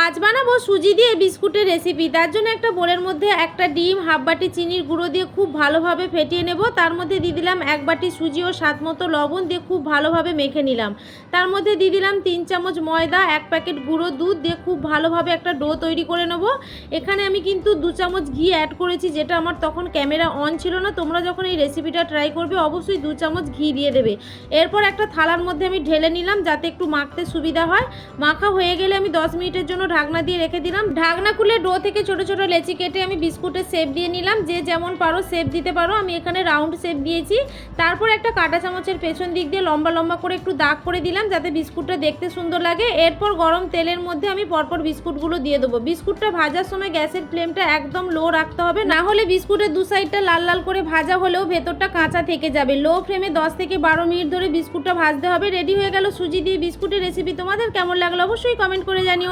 আজ বানাবো সুজি দিয়ে বিস্কুটের রেসিপি। তার জন্য একটা বোলের মধ্যে একটা ডিম, হাফ বাটি চিনির গুঁড়ো দিয়ে খুব ভালোভাবে ফেটিয়ে নেব। তার মধ্যে দিয়ে দিলাম 1 বাটি সুজি ও স্বাদ মতো লবণ দিয়ে খুব ভালোভাবে মেখে নিলাম। তার মধ্যে দিয়ে দিলাম 3 চামচ ময়দা, 1 প্যাকেট গুঁড়ো দুধ দিয়ে খুব ভালোভাবে একটা ডো তৈরি করে নেব। এখানে আমি কিন্তু 2 চামচ ঘি অ্যাড করেছি, যেটা আমার তখন ক্যামেরা অন ছিল না। তোমরা যখন এই রেসিপিটা ট্রাই করবে অবশ্যই 2 চামচ ঘি দিয়ে দেবে। এরপর একটা থালার মধ্যে আমি ঢেলে নিলাম যাতে একটু মাখতে সুবিধা হয়। মাখা হয়ে গেলে আমি 10 মিনিটের জন্য ঢাকনা দিয়ে রেখে দিলাম। ঢাকনা খুলে ডো থেকে ছোট ছোট লেচি কেটে আমি বিস্কুটের শেপ দিয়ে নিলাম। যে যেমন পারো শেপ দিতে পারো, আমি এখানে রাউন্ড শেপ দিয়েছি। তারপর একটা কাঁটা চামচের পেছন দিক দিয়ে লম্বা লম্বা করে একটু দাগ করে দিলাম যাতে বিস্কুটটা দেখতে সুন্দর লাগে। এরপর গরম তেলের মধ্যে আমি পরপর বিস্কুটগুলো দিয়ে দেবো। বিস্কুটটা ভাজার সময় গ্যাসের ফ্লেমটা একদম লো রাখতে হবে, না হলে বিস্কুটের দু সাইডটা লাল লাল করে ভাজা হলেও ভেতরটা কাঁচা থেকে যাবে। লো ফ্লেমে 10 থেকে 12 মিনিট ধরে বিস্কুটটা ভাজতে হবে। রেডি হয়ে গেল সুজি দিয়ে বিস্কুটের রেসিপি। তোমাদের কেমন লাগলো অবশ্যই কমেন্ট করে জানিও।